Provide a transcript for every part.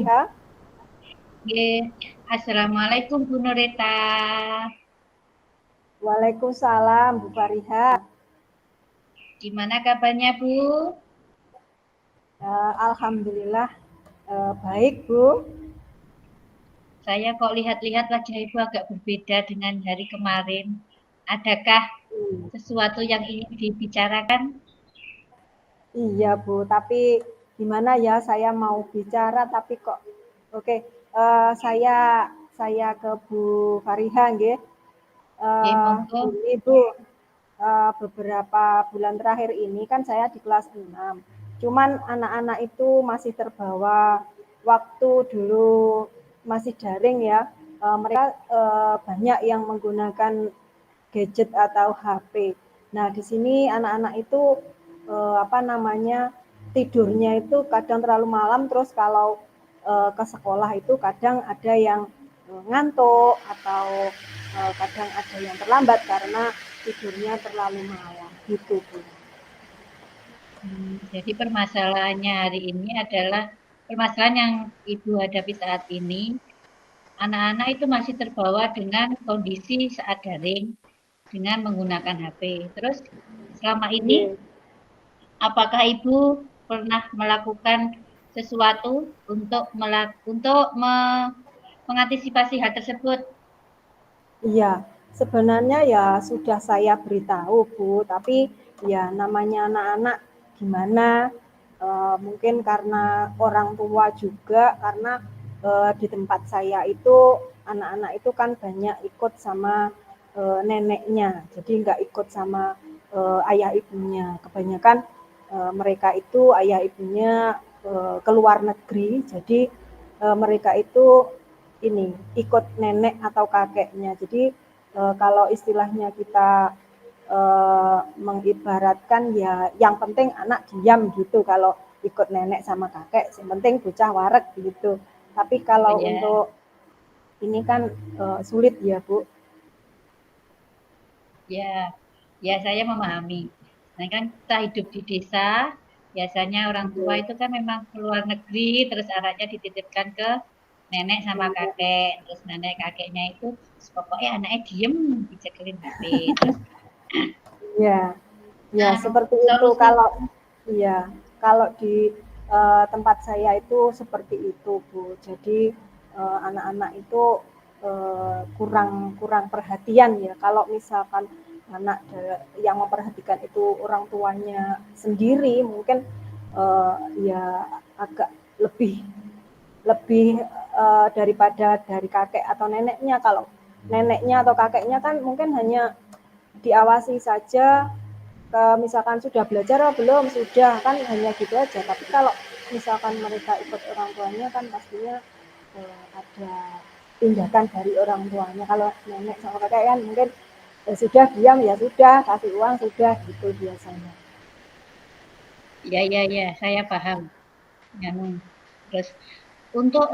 Fariha. Assalamualaikum Bu Nurita. Waalaikumsalam Bu Fariha. Gimana kabarnya Bu? Alhamdulillah baik Bu. Saya kok lihat-lihat wajah Ibu agak berbeda dengan hari kemarin. Adakah sesuatu yang ingin dibicarakan? Iya Bu, tapi gimana ya, saya mau bicara tapi kok oke, saya ke Bu Fariha nggih. Monggo. Gini Bu, beberapa bulan terakhir ini kan saya di kelas 6. Cuman anak-anak itu masih terbawa waktu dulu masih daring ya. Mereka banyak yang menggunakan gadget atau HP. Nah, di sini anak-anak itu tidurnya itu kadang terlalu malam, terus kalau ke sekolah itu kadang ada yang ngantuk atau kadang ada yang terlambat karena tidurnya terlalu malam gitu Bu. Jadi permasalahannya hari ini adalah permasalahan yang Ibu hadapi saat ini. Anak-anak itu masih terbawa dengan kondisi saat daring dengan menggunakan HP. Terus selama ini Oke. apakah Ibu pernah melakukan sesuatu untuk mengantisipasi hal tersebut? Iya, sebenarnya ya sudah saya beritahu Bu, tapi ya namanya anak-anak gimana, mungkin karena orang tua juga, karena di tempat saya itu anak-anak itu kan banyak ikut sama neneknya, jadi nggak ikut sama ayah ibunya. Kebanyakan mereka itu ayah ibunya ke luar negeri, jadi mereka itu ini ikut nenek atau kakeknya. Jadi kalau istilahnya kita mengibaratkan ya yang penting anak diam gitu kalau ikut nenek sama kakek, yang penting bocah wareg gitu. Tapi Oh kalau ya, untuk ini kan sulit ya Bu. ya, ya saya memahami. Nah kan kita hidup di desa, biasanya orang tua itu kan memang keluar negeri, terus anaknya dititipkan ke nenek sama kakek, terus nenek kakeknya itu pokoknya anaknya diem, dicekelin HP. Terus Ya, ya anu, seperti itu solusi kalau iya, kalau di tempat saya itu seperti itu Bu. Jadi anak-anak itu kurang kurang perhatian ya. Kalau misalkan anak yang memperhatikan itu orang tuanya sendiri, mungkin ya agak lebih lebih daripada dari kakek atau neneknya. Kalau neneknya atau kakeknya kan mungkin hanya diawasi saja, misalkan sudah belajar atau belum, sudah kan hanya gitu aja. Tapi kalau misalkan mereka ikut orang tuanya kan pastinya ada tindakan dari orang tuanya. Kalau nenek sama kakek kan mungkin sudah diam ya sudah, kasih uang sudah gitu biasanya. ya ya ya, saya paham. Anu, terus untuk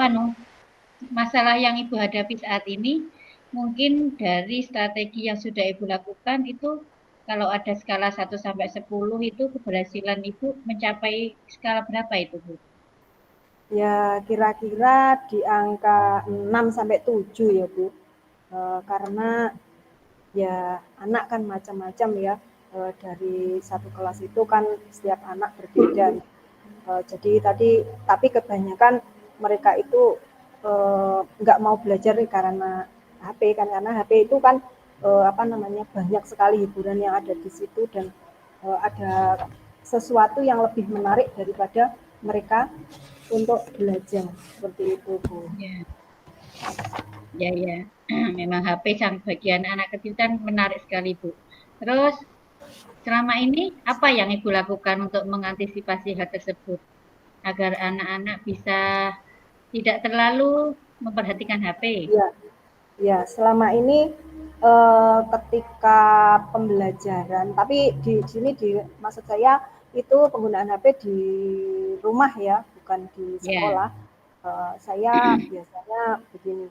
masalah yang Ibu hadapi saat ini, mungkin dari strategi yang sudah Ibu lakukan itu kalau ada skala 1 sampai 10 itu keberhasilan Ibu mencapai skala berapa itu, Bu? Ya kira-kira di angka 6 sampai 7 ya Bu. Karena ya anak kan macam-macam ya. Dari satu kelas itu kan setiap anak berbeda. Jadi tapi kebanyakan mereka itu nggak mau belajar karena HP kan, karena HP itu kan banyak sekali hiburan yang ada di situ dan ada sesuatu yang lebih menarik daripada mereka untuk belajar seperti itu Bu. Ya, ya, ya. Memang HP sang bagian anak kecil kan menarik sekali, Bu. Terus selama ini apa yang Ibu lakukan untuk mengantisipasi hal tersebut agar anak-anak bisa tidak terlalu memperhatikan HP? Ya, ya selama ini ketika pembelajaran, tapi di sini maksud saya itu penggunaan HP di rumah ya, bukan di Ya. sekolah. Saya biasanya begini,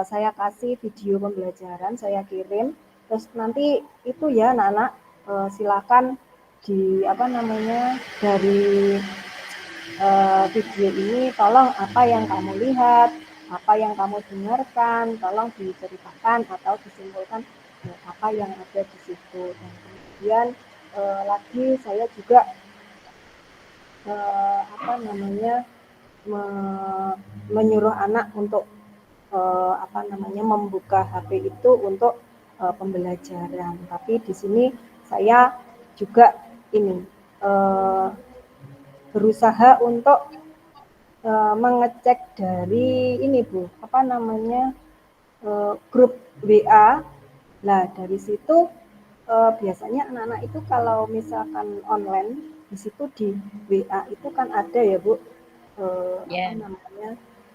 saya kasih video pembelajaran, saya kirim, terus nanti itu ya anak-anak silakan di dari video ini tolong apa yang kamu lihat, apa yang kamu dengarkan, tolong diceritakan atau disimpulkan apa yang ada di situ. Dan kemudian lagi saya juga menyuruh anak untuk membuka HP itu untuk pembelajaran. Tapi di sini saya juga berusaha untuk mengecek dari ini Bu, grup WA. Nah dari situ biasanya anak-anak itu kalau misalkan online di situ di WA itu kan ada ya Bu,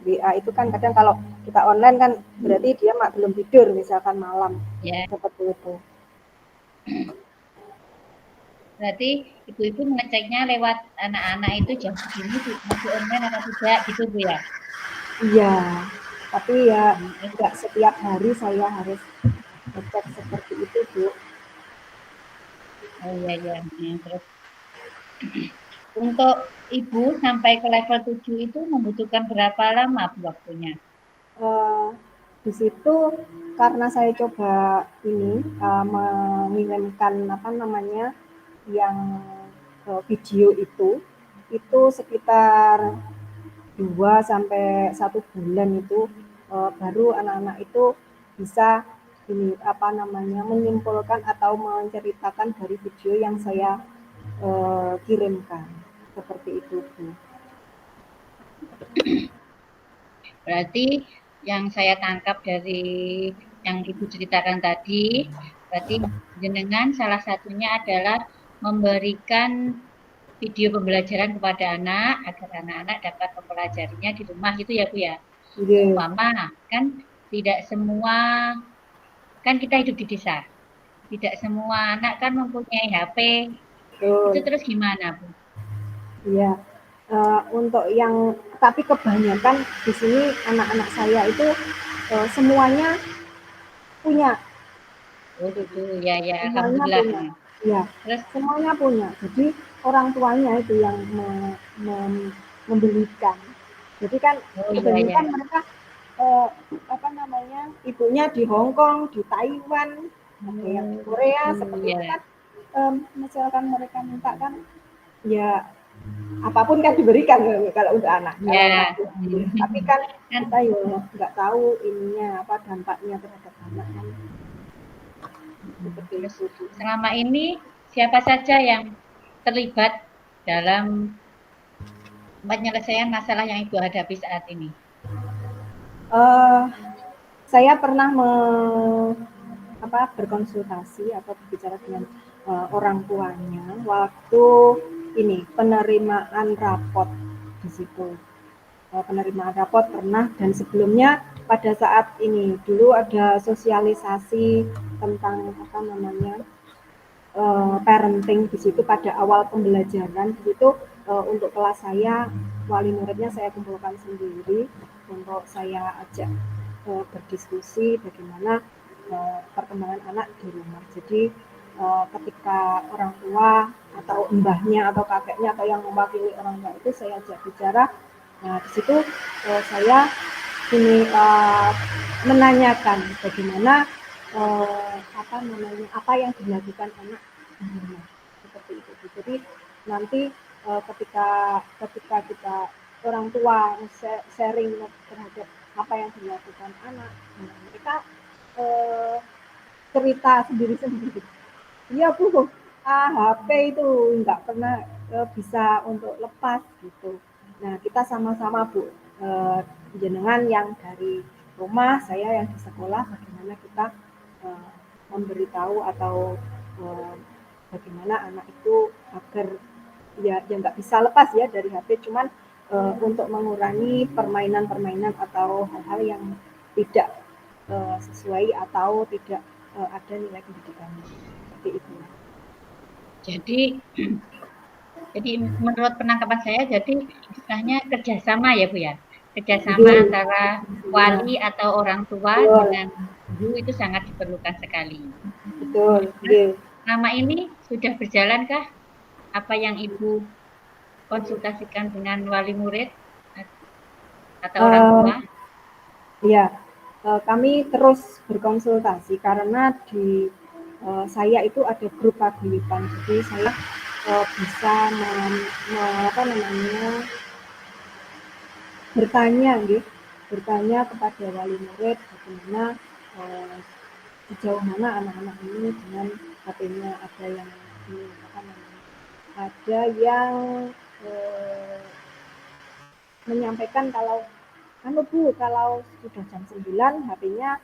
WA itu kan kadang kalau kita online kan berarti dia belum tidur misalkan malam, seperti itu. Berarti ibu-ibu mengeceknya lewat anak-anak itu jam segini masih online atau tidak gitu Bu ya? Iya, tapi ya nggak setiap hari saya harus ngecek seperti itu Bu. Oh iya. Terus untuk ibu sampai ke level 7 itu membutuhkan berapa lama Bu waktunya? Di situ karena saya coba mengirimkan yang video itu sekitar 2 sampai 1 bulan itu baru anak-anak itu bisa menyimpulkan atau menceritakan dari video yang saya kirimkan, seperti itu Bu. Berarti yang saya tangkap dari yang Ibu ceritakan tadi, berarti jenengan salah satunya adalah memberikan video pembelajaran kepada anak agar anak-anak dapat mempelajarinya di rumah gitu ya Bu ya. Umpama kan tidak semua, kan kita hidup di desa, tidak semua anak kan mempunyai HP. Itu terus gimana Bu? Iya, untuk yang tapi kebanyakan di sini anak-anak saya itu semuanya punya. Oh gitu ya, Semuanya alhamdulillah. punya. Ya, Terus semuanya punya. Jadi orang tuanya itu yang membelikan. Jadi kan kebanyakan mereka ibunya di Hong Kong, di Taiwan, ada yang di Korea, seperti itu kan. Misalkan mereka minta kan, ya apapun kan diberikan kalau untuk anak. Tapi kan kita ya nggak tahu dampaknya terhadap anak kan. Selama ini siapa saja yang terlibat dalam penyelesaian masalah yang Ibu hadapi saat ini? Saya pernah berkonsultasi atau berbicara dengan orang tuanya waktu penerimaan rapot di situ. Penerimaan rapot pernah, dan sebelumnya pada saat ini dulu ada sosialisasi tentang parenting di situ pada awal pembelajaran. Di situ untuk kelas saya, wali muridnya saya kumpulkan sendiri untuk saya ajak berdiskusi bagaimana perkembangan anak di rumah. Jadi ketika orang tua atau mbahnya atau kakeknya atau yang mewakili orang tua itu saya ajak bicara. Nah di situ saya menanyakan bagaimana apa yang dilakukan anak di rumah, seperti itu. Jadi nanti ketika kita orang tua sharing terhadap apa yang dilakukan anak, mereka cerita sendiri-sendiri. Iya Bu, HP itu nggak pernah bisa untuk lepas gitu. Nah kita sama-sama Bu, jenengan yang dari rumah, saya yang di sekolah, bagaimana kita memberitahu atau bagaimana anak itu agar ya nggak bisa lepas ya dari HP, cuman untuk mengurangi permainan-permainan atau hal-hal yang tidak sesuai atau tidak ada nilai pendidikannya, seperti itu. Jadi menurut penangkapan saya, jadi istilahnya kerjasama ya Bu ya, kerjasama antara wali atau orang tua dengan guru itu sangat diperlukan sekali. Betul. Selama ini sudah berjalankah apa yang Ibu konsultasikan dengan wali murid atau orang Uh, tua? ya, kami terus berkonsultasi karena di saya itu ada grup paguyuban, jadi saya bisa apa namanya, bertanya kepada wali murid bagaimana sejauh mana anak-anak ini dengan HP-nya. Ada yang ini apa namanya, ada yang eh, menyampaikan kalau anu Bu, kalau sudah jam 9 HP-nya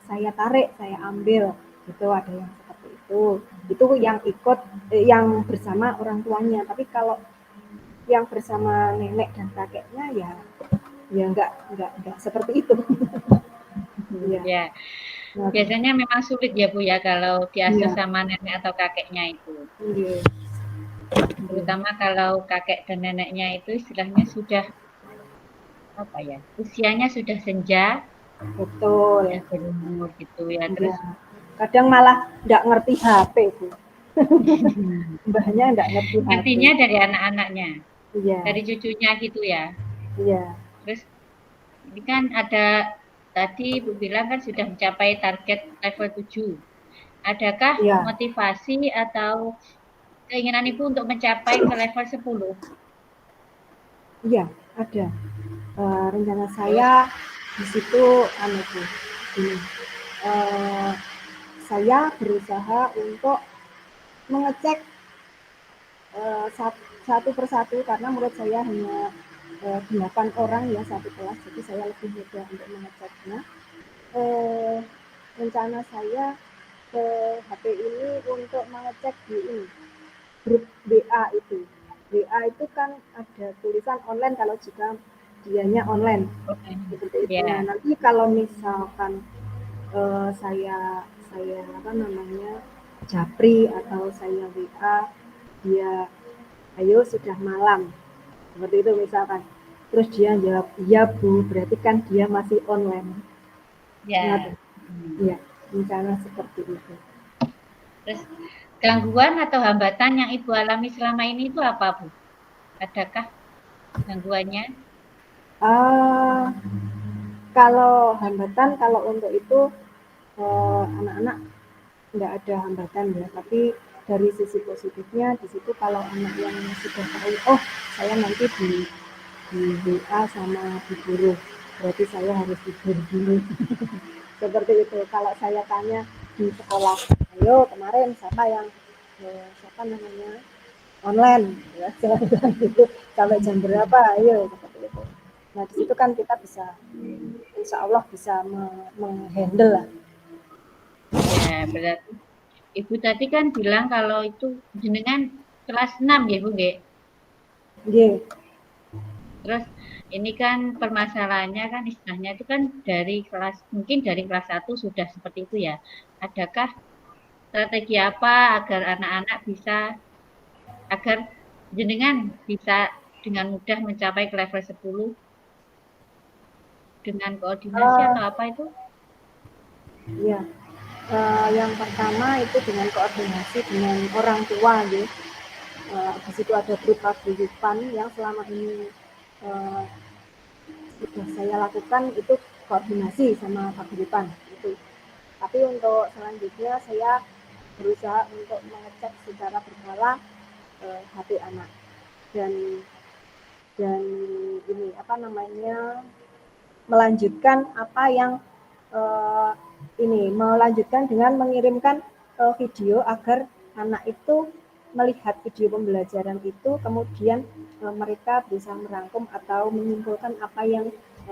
saya tarik, saya ambil gitu, ada yang seperti itu yang ikut yang bersama orang tuanya. Tapi kalau yang bersama nenek dan kakeknya ya enggak seperti itu. Ya. Ya, Nah, biasanya memang sulit ya Bu ya kalau diasuh iya. sama nenek atau kakeknya itu. Iya. Iya. Terutama kalau kakek dan neneknya itu istilahnya sudah apa ya, usianya sudah senja, Betul. sudah berumur gitu ya. Iya. Terus Kadang malah enggak ngerti HP itu. Mbahnya enggak ngerti HP. ngertinya dari anak-anaknya, Iya. dari cucunya gitu ya. Iya. Terus ini kan ada tadi Ibu bilang kan sudah mencapai target level 7. Adakah Iya. motivasi atau keinginan Ibu untuk mencapai ke level 10? Iya, ada. Rencana Terus, saya di situ anu Bu, gini. eh, saya berusaha untuk mengecek satu persatu karena murid saya hanya 8 orang ya satu kelas, jadi saya lebih mudah untuk mengeceknya. Eh, Rencana saya ke HP ini untuk mengecek di ini, grup WA itu. WA itu kan ada tulisan online kalau jika dianya online seperti itu. Nah, ya, nanti kalau misalkan saya saya apa namanya, japri atau saya WA dia, ayo sudah malam, seperti itu misalkan, terus dia jawab iya Bu, berarti kan dia masih online. Nah, ya. Hmm. ya, rencana seperti itu. Terus gangguan atau hambatan yang Ibu alami selama ini itu apa, Bu? Adakah gangguannya? Ah, kalau hambatan, kalau untuk itu anak-anak nggak ada hambatan ya, tapi dari sisi positifnya di situ kalau anak yang sudah tahu, oh saya nanti di WA sama di guru, berarti saya harus tidur dulu. Seperti itu. Kalau saya tanya di sekolah, ayo kemarin siapa namanya online, ya saya bilang gitu, sampai jam berapa, ayo seperti itu. Nah di situ kan kita bisa, insya Allah bisa menghandle lah. Ya, berarti Ibu tadi kan bilang kalau itu jenengan kelas 6 ya, Bu, nggih? Yeah. Terus ini kan permasalahannya kan istilahnya itu kan dari kelas mungkin dari kelas 1 sudah seperti itu ya. Adakah strategi apa agar anak-anak bisa agar jenengan bisa dengan mudah mencapai ke level 10 dengan koordinasi Uh, atau apa itu? ya, yang pertama itu dengan koordinasi dengan orang tua, gitu. Di situ ada grup paguyuban yang selama ini uh, sudah saya lakukan, itu koordinasi sama paguyuban itu. Tapi untuk selanjutnya saya berusaha untuk mengecek secara berkala HP anak, dan dan ini apa namanya, melanjutkan apa yang melanjutkan dengan mengirimkan video agar anak itu melihat video pembelajaran itu, kemudian mereka bisa merangkum atau menyimpulkan apa yang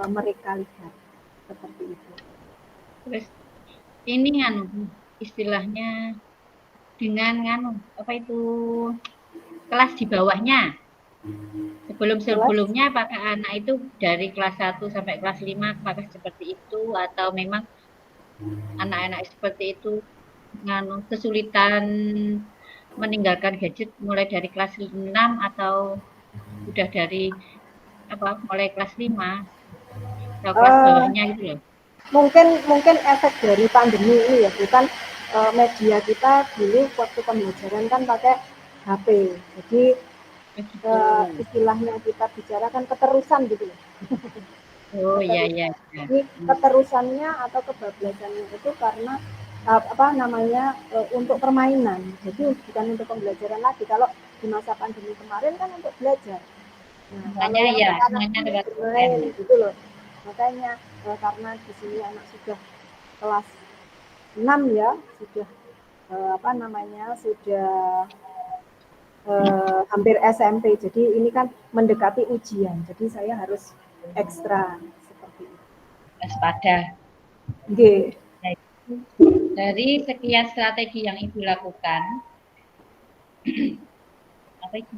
mereka lihat, seperti itu. Terus ini anu istilahnya dengan anu apa itu kelas di bawahnya. Sebelum-sebelumnya apakah anak itu dari kelas 1 sampai kelas 5 apakah seperti itu atau memang anak-anak seperti itu nganu kesulitan meninggalkan gadget mulai dari kelas 6 atau sudah dari apa mulai kelas 5 atau kelas Uh, bawahnya gitu loh. mungkin efek dari pandemi ini ya, bukan media kita dulu waktu pembelajaran kan pakai HP, jadi Begitu. istilahnya kita bicarakan keterusan gitu loh. Oh iya Keterusan. iya. Iya. Jadi keterusannya atau kebablasannya itu karena apa namanya untuk permainan. Jadi bukan untuk pembelajaran lagi. Kalau di masa pandemi kemarin kan untuk belajar. Nah, kalau Semuanya yang ya, sekarang semuanya ini lewat konten. bermain gitu loh. Makanya karena di sini anak sudah kelas 6 ya, sudah apa namanya sudah hampir SMP. Jadi ini kan mendekati ujian. Jadi saya harus ekstra seperti itu. Waspada. G. Nah, dari sekian strategi yang Ibu lakukan, apa itu?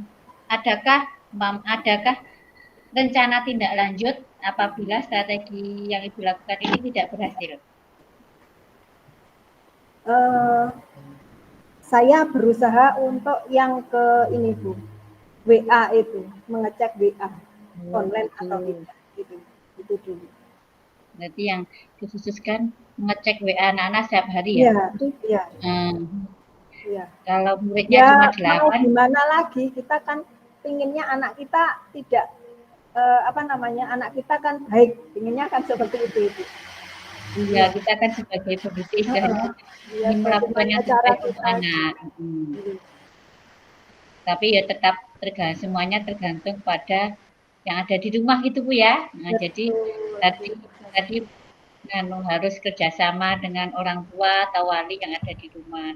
Adakah rencana tindak lanjut apabila strategi yang Ibu lakukan ini tidak berhasil? Uh, saya berusaha untuk yang ke ini Bu, WA itu, mengecek WA Oh, online gitu. atau tidak gitu. Itu dulu. Berarti yang dikhususkan mengecek WA anak-anak setiap hari ya? Iya, iya, Hmm. iya. Kalau muridnya Ya cuma mau 8, gimana lagi, kita kan pinginnya anak kita tidak apa namanya, anak kita kan baik, pinginnya kan seperti itu. ya Iya. kita kan sebagai pendidik istilahnya Ya ingin melakukan bagaimana yang cara terbaik untuk kita anak. gitu. Tapi ya tetap semuanya tergantung pada yang ada di rumah gitu Bu ya. Nah, jadi Betul, tadi betul. tadi harus kerjasama dengan orang tua atau wali yang ada di rumah.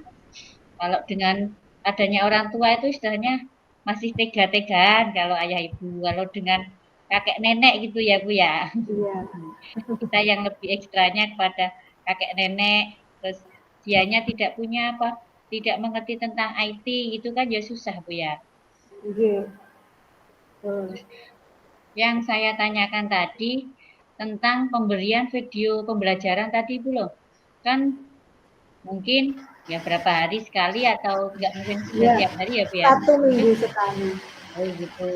Kalau dengan adanya orang tua itu istilahnya masih tega-tegaan kalau ayah ibu. Kalau dengan kakek nenek gitu ya Bu ya. Iya, Kita yang lebih ekstranya kepada kakek nenek, terus dianya tidak punya apa, tidak mengerti tentang IT itu kan ya susah Bu ya. iya. Yang saya tanyakan tadi tentang pemberian video pembelajaran tadi Bu loh. Kan mungkin ya berapa hari sekali atau enggak mungkin sudah Iya, tiap hari ya Bu ya. 1 minggu sekali. Oh gitu.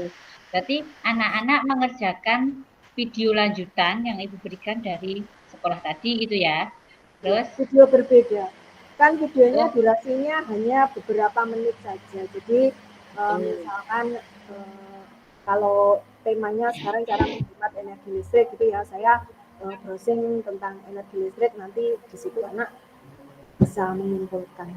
Berarti anak-anak mengerjakan video lanjutan yang Ibu berikan dari sekolah tadi gitu ya. Ya, Terus video berbeda. Kan videonya oh, durasinya hanya beberapa menit saja. Jadi oh, misalkan kalau temanya sekarang cara menghemat energi listrik gitu ya, saya browsing tentang energi listrik, nanti di situ anak bisa menyimpulkan.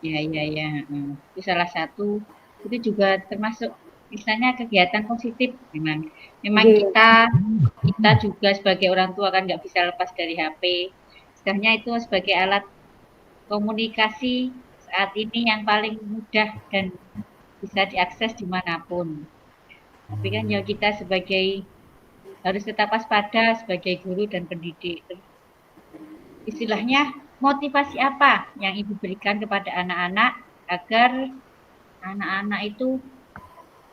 ya ya. Itu salah satu itu juga termasuk misalnya kegiatan positif memang. Memang Oke. kita juga sebagai orang tua kan nggak bisa lepas dari HP. Istilahnya itu sebagai alat komunikasi saat ini yang paling mudah dan bisa diakses dimanapun. Tapi kan ya kita sebagai harus tetap waspada sebagai guru dan pendidik. Istilahnya motivasi apa yang Ibu berikan kepada anak-anak agar anak-anak itu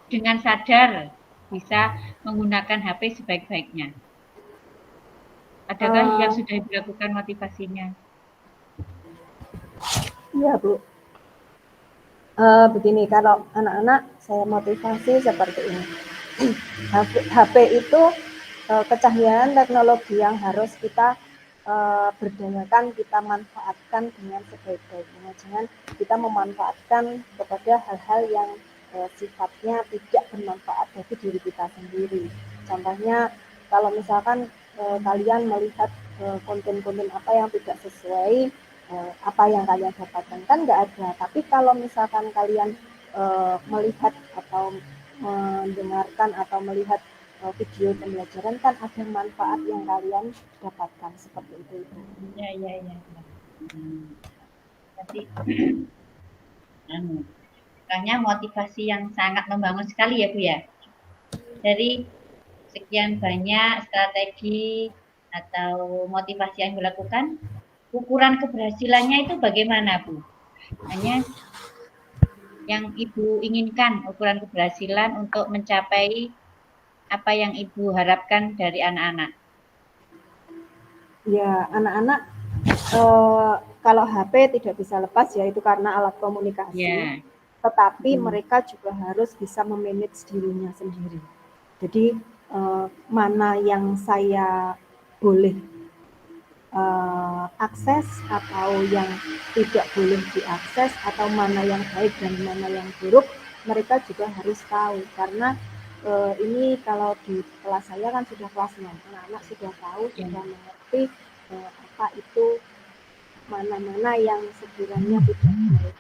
dengan sadar bisa menggunakan HP sebaik-baiknya. Adakah yang Uh, sudah dilakukan motivasinya? iya Bu. Begini, kalau anak-anak saya motivasi seperti ini. HP itu kecahayaan teknologi yang harus kita berdayakan, kita manfaatkan dengan sebaik-baiknya. Jangan kita memanfaatkan kepada hal-hal yang sifatnya tidak bermanfaat bagi diri kita sendiri. Contohnya, kalau misalkan kalian melihat konten-konten apa yang tidak sesuai apa yang kalian dapatkan, kan nggak ada. Tapi kalau misalkan kalian melihat atau mendengarkan atau melihat video pembelajaran, kan ada manfaat yang kalian dapatkan seperti itu. Ya, ya, ya. Nanti makanya motivasi yang sangat membangun sekali ya Bu ya. Dari sekian banyak strategi atau motivasi yang dilakukan, ukuran keberhasilannya itu bagaimana Bu? Hanya yang Ibu inginkan ukuran keberhasilan untuk mencapai apa yang Ibu harapkan dari anak-anak. Ya, anak-anak kalau HP tidak bisa lepas ya, itu karena alat komunikasi, Ya, tetapi mereka juga harus bisa memanage dirinya sendiri. Jadi mana yang saya boleh akses atau yang tidak boleh diakses, atau mana yang baik dan mana yang buruk, mereka juga harus tahu karena ini kalau di kelas saya kan sudah kelas 6, anak-anak sudah tahu, sudah mengerti apa itu mana-mana yang sekiranya tidak baik.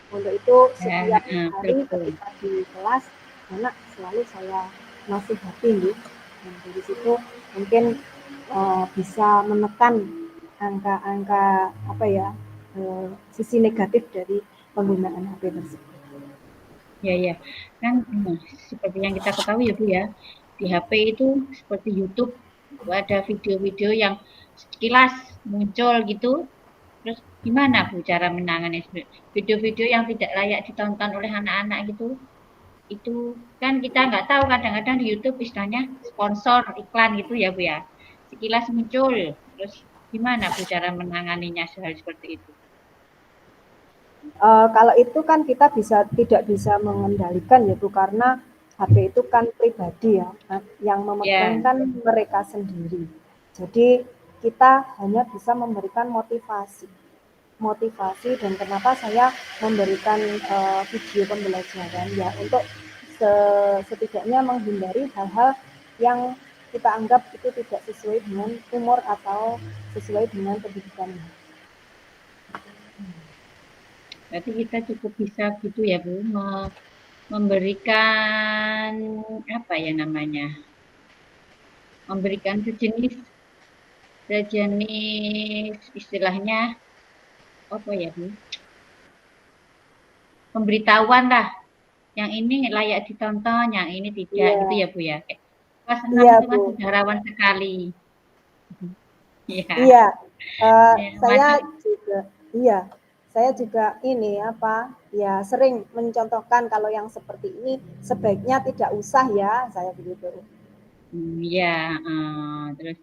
Untuk itu setiap hari ketika di kelas anak selalu saya nasihati nih. Dan dari situ mungkin bisa menekan angka-angka apa ya sisi negatif dari penggunaan HP tersebut. Ya, kan seperti yang kita ketahui ya Bu ya, di HP itu seperti YouTube ada video-video yang sekilas muncul gitu, terus gimana Bu cara menangani video-video yang tidak layak ditonton oleh anak-anak gitu? Itu kan kita nggak tahu, kadang-kadang di YouTube istilahnya sponsor iklan gitu ya Bu ya, sekilas muncul, terus gimana Bu cara menanganinya hal seperti itu? Kalau itu kan kita tidak bisa mengendalikan ya Bu, karena HP itu kan pribadi ya, yang memegang kan mereka sendiri. Jadi kita hanya bisa memberikan motivasi dan kenapa saya memberikan video pembelajaran ya untuk setidaknya menghindari hal-hal yang kita anggap itu tidak sesuai dengan umur atau sesuai dengan pendidikan. Berarti kita cukup bisa gitu ya Bu, memberikan apa ya namanya, memberikan sejenis istilahnya apa ya Bu, pemberitahuan lah, yang ini layak ditonton, yang ini tidak, gitu ya Bu ya. Kelas 6 itu kan Bu. sudah rawan sekali. Iya, saya juga ini apa ya sering mencontohkan kalau yang seperti ini sebaiknya tidak usah ya, saya begitu. Iya, terus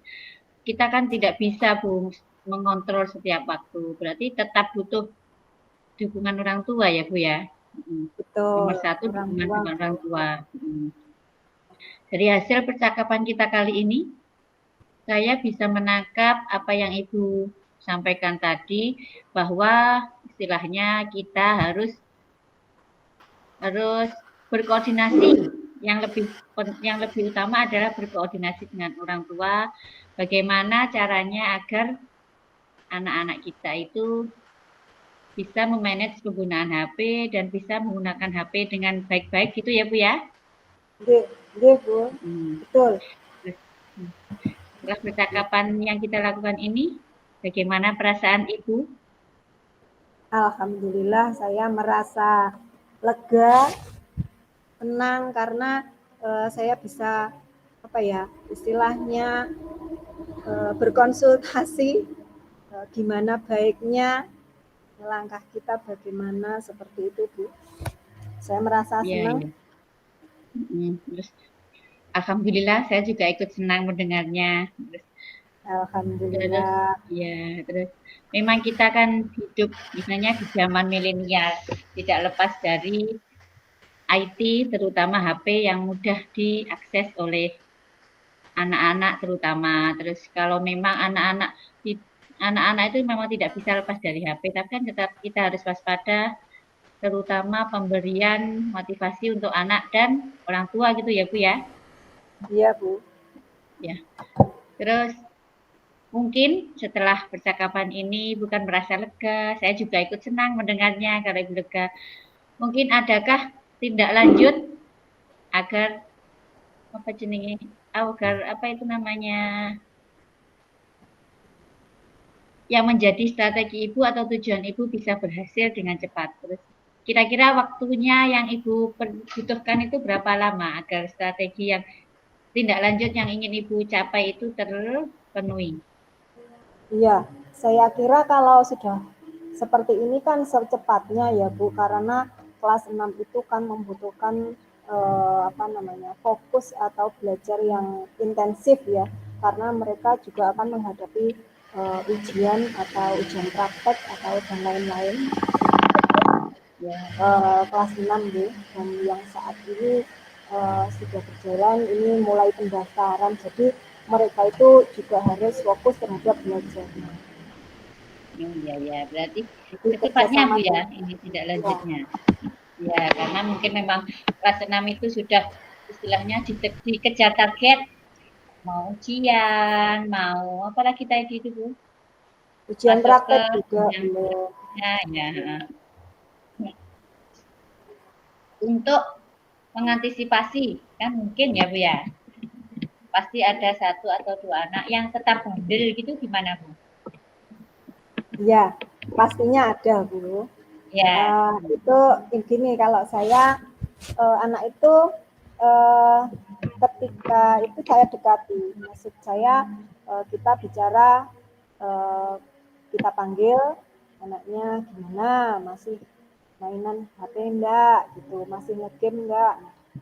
kita kan tidak bisa Bu mengontrol setiap waktu, berarti tetap butuh dukungan orang tua ya Bu ya. Betul. Nomor satu dukungan orang tua. Dari hasil percakapan kita kali ini, saya bisa menangkap apa yang Ibu sampaikan tadi, bahwa istilahnya kita harus berkoordinasi. Yang lebih utama adalah berkoordinasi dengan orang tua. Bagaimana caranya agar anak-anak kita itu bisa memanage penggunaan HP dan bisa menggunakan HP dengan baik-baik gitu ya Bu ya? Iya Bu, betul. Setelah percakapan yang kita lakukan ini, bagaimana perasaan Ibu? Alhamdulillah saya merasa lega, tenang karena saya bisa apa ya istilahnya berkonsultasi gimana baiknya langkah kita bagaimana seperti itu Bu. Saya merasa senang. Terus, alhamdulillah saya juga ikut senang mendengarnya. Alhamdulillah. Terus memang kita kan hidup misalnya di zaman milenial, tidak lepas dari IT, terutama HP yang mudah diakses oleh anak-anak terutama. Terus kalau memang anak-anak itu memang tidak bisa lepas dari HP, tapi kan tetap kita harus waspada, terutama pemberian motivasi untuk anak dan orang tua gitu ya Bu ya? Iya Bu. Ya. Terus mungkin setelah percakapan ini bukan merasa lega, saya juga ikut senang mendengarnya kalau Ibu lega. Mungkin adakah tindak lanjut agar apa itu namanya, yang menjadi strategi Ibu atau tujuan Ibu bisa berhasil dengan cepat. Terus kira-kira waktunya yang Ibu butuhkan itu berapa lama agar strategi yang tindak lanjut yang ingin Ibu capai itu terpenuhi? Iya, saya kira kalau sudah seperti ini kan secepatnya ya Bu, karena kelas 6 itu kan membutuhkan fokus atau belajar yang intensif ya, karena mereka juga akan menghadapi ujian atau ujian praktek atau dan lain-lain. Kelas 6 Bu, dan yang saat ini sudah berjalan, ini mulai pendaftaran, jadi mereka itu juga harus fokus terhadap belajarnya. Ya, berarti secepatnya Bu ya, ini tidak lanjutnya. Ya, karena mungkin memang kelas 6 itu sudah istilahnya dikejar target, mau ujian, mau apa lagi tadi itu Bu? Ujian Masuk ke praktek juga jenjang belum. selanjutnya, ya. Untuk mengantisipasi, kan mungkin ya Bu ya, pasti ada satu atau dua anak yang tetap bandel gitu gimana Bu? Ya, pastinya ada, Bu. Ya, Itu gini, kalau saya anak itu uh, ketika itu saya dekati, maksud saya kita bicara, uh, kita panggil anaknya gimana, masih mainan HP enggak gitu, masih ngegame enggak,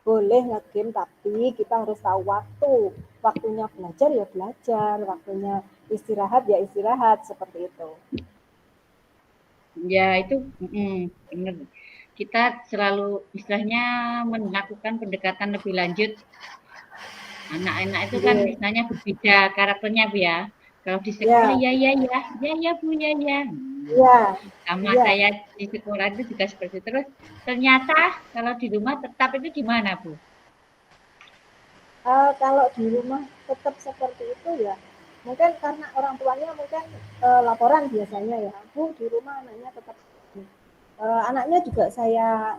boleh ngegame tapi kita harus tahu waktunya belajar ya belajar, waktunya istirahat ya istirahat, seperti itu. ya itu benar. Kita selalu istilahnya melakukan pendekatan lebih lanjut. Anak-anak itu kan Iya. istilahnya berbeda karakternya Bu ya. Kalau di sekolah Ya, ya ya ya, ya ya Bu ya ya. iya, Sama iya. saya di sekolah itu juga seperti itu. Terus ternyata kalau di rumah tetap itu gimana Bu? Kalau di rumah tetap seperti itu ya, mungkin karena orang tuanya mungkin laporan biasanya ya, Bu di rumah anaknya tetap anaknya juga saya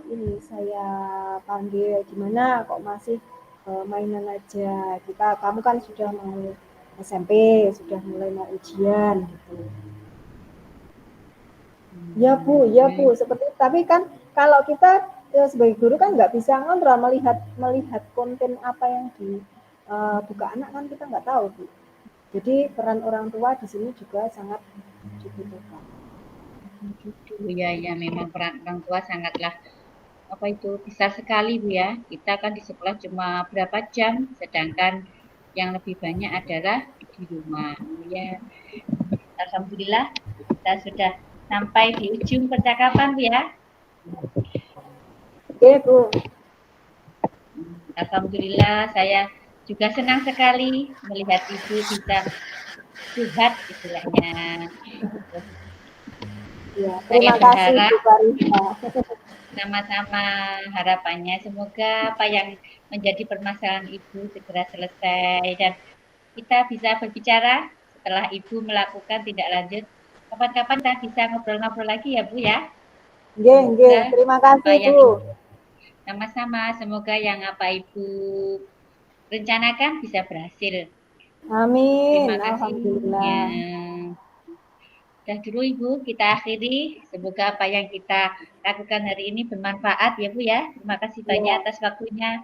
panggil gimana kok masih mainan aja, kamu kan sudah mau SMP, sudah mulai mau ujian gitu. Ya Bu, Baik. seperti itu. Tapi kan kalau kita sebagai guru kan nggak bisa ngontrol, melihat melihat konten apa yang dibuka anak, kan kita nggak tahu Bu. Jadi peran orang tua di sini juga sangat dibutuhkan. Gitu ya, ya memang peran orang tua sangatlah apa itu besar sekali Bu ya. Kita kan di sekolah cuma berapa jam, sedangkan yang lebih banyak adalah di rumah. Ya, alhamdulillah kita sudah sampai di ujung percakapan Bu ya. Oke Bu. Alhamdulillah saya juga senang sekali melihat Ibu bisa sehat istilahnya. Ya, Saya terima kasih berharap Bu Farisa. sama-sama harapannya semoga apa yang menjadi permasalahan Ibu segera selesai dan kita bisa berbicara setelah Ibu melakukan tindak lanjut. Kapan-kapan kita bisa ngobrol-ngobrol lagi ya Bu ya. Nggih, nggih. Semoga Terima apa kasih yang Bu. sama-sama, semoga yang apa Ibu rencanakan bisa berhasil. Amin. Terima kasih. Ya. Alhamdulillah. Dah dulu Ibu, kita akhiri. Semoga apa yang kita lakukan hari ini bermanfaat ya Bu ya. Terima kasih banyak Ya. atas waktunya.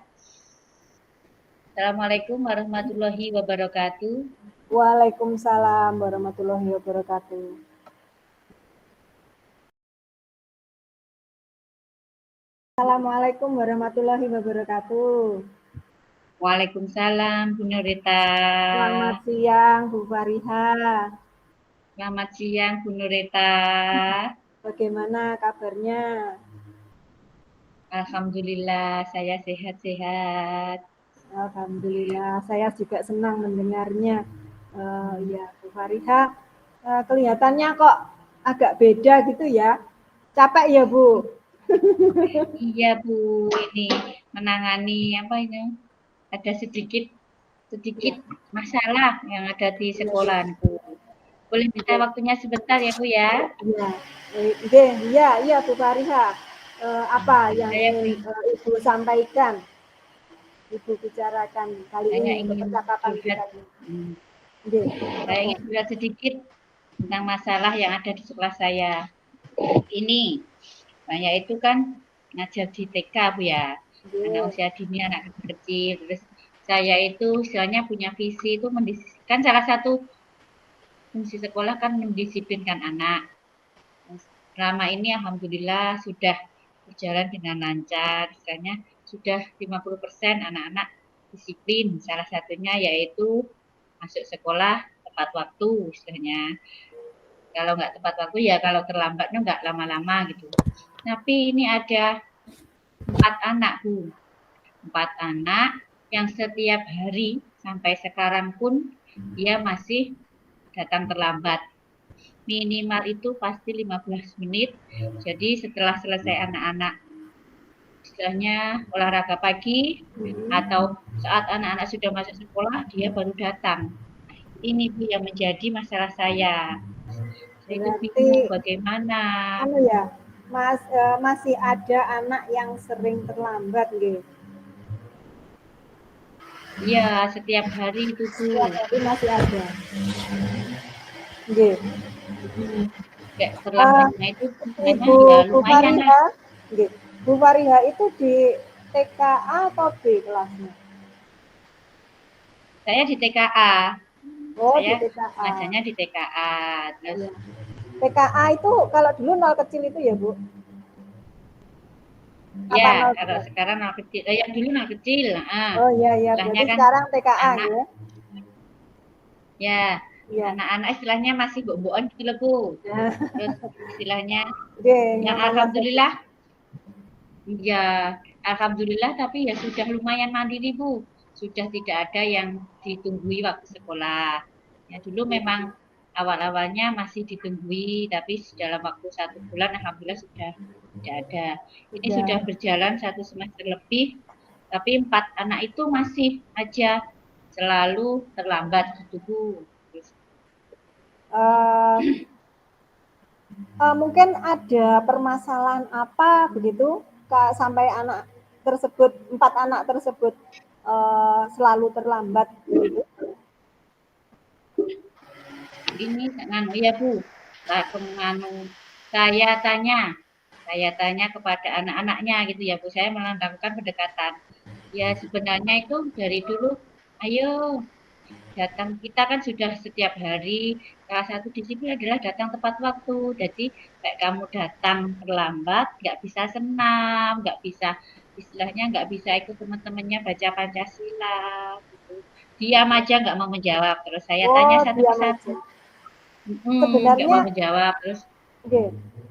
Assalamualaikum warahmatullahi wabarakatuh. Waalaikumsalam warahmatullahi wabarakatuh. Assalamualaikum warahmatullahi wabarakatuh. Waalaikumsalam Bu Nurita. Selamat siang Bu Fariha. Selamat siang Bu Nurita. Bagaimana kabarnya? Alhamdulillah saya sehat-sehat. Alhamdulillah, saya juga senang mendengarnya. Ya, Bu Fariha, kelihatannya kok agak beda gitu ya. Capek ya, Bu? Iya Bu, ini menangani apa ini? Ada sedikit sedikit Ya, masalah yang ada di iya, Bu. sekolahanku. Boleh minta Iya, waktunya sebentar ya Bu ya? iya. Iya, iya, Bu Fariha. Apa yang Saya ingin Ibu sampaikan, Ibu bicarakan kali saya ini untuk ingin percakapan curhat, kita ini? hmm, Nggih, saya ingin curhat sedikit tentang masalah yang ada di sekolah saya. Ini, saya itu kan ngajar di TK Bu ya, anak nggih, usia dini, anak kecil. Terus saya itu istilahnya punya visi itu kan salah satu fungsi sekolah kan mendisiplinkan anak. Selama ini alhamdulillah sudah berjalan dengan lancar. Istilahnya sudah 50% anak-anak disiplin. Salah satunya yaitu masuk sekolah tepat waktu istilahnya. Kalau nggak tepat waktu ya kalau terlambatnya nggak lama-lama gitu. Tapi ini ada 4 anak Bu, 4 anak yang setiap hari sampai sekarang pun dia masih datang terlambat. Minimal itu pasti 15 menit. Jadi setelah selesai anak-anak istilahnya olahraga pagi atau saat anak-anak sudah masuk sekolah dia baru datang. Ini Bu yang menjadi masalah saya. Saya itu Berarti bingung bagaimana. anu ya, masih ada anak yang sering terlambat gitu. Iya, setiap hari itu Bu. Setiap hari masih ada. Nggih. Kayak Uh, terlambatnya itu sebenarnya Ibu ya Bu lumayan lah. Fariha, nggih. Bu Fariha itu di TKA atau B kelasnya? Saya di TKA. Oh, di Saya TKA. ngajarnya di TKA. Terus Iya. TKA itu kalau dulu nol kecil itu ya, Bu? Apa ya, nol kalau besar? sekarang nol kecil, yang dulu nol kecil. Oh iya iya, Istilahnya berarti kan sekarang TKA anak, ya. ya Iya. anak-anak istilahnya masih bobok gitu loh Bu. Nah, Terus istilahnya nggih, yang nyaman saja. alhamdulillah, ya alhamdulillah tapi ya sudah lumayan mandiri Bu. Sudah tidak ada yang ditunggui waktu sekolah. Ya dulu memang awal-awalnya masih ditunggui, tapi dalam waktu 1 bulan alhamdulillah sudah tidak ada. Ini sudah Udah. berjalan 1 semester lebih, tapi 4 anak itu masih aja selalu terlambat gitu Bu. Terus, Uh, mungkin ada permasalahan apa begitu Kak, sampai anak tersebut 4 anak tersebut selalu terlambat begitu? ini nganu ya Bu, nganu saya tanya kepada anak-anaknya gitu ya Bu, saya melakukan pendekatan. Ya sebenarnya itu dari dulu, ayo datang, kita kan sudah setiap hari, salah satu disiplin adalah datang tepat waktu. Jadi kayak kamu datang terlambat, nggak bisa senam, nggak bisa istilahnya nggak bisa ikut teman-temannya baca Pancasila gitu. Diam aja nggak mau menjawab. Terus saya tanya Oh, satu diam persatu. aja. Nggak mau Sebenarnya, menjawab. Terus okay,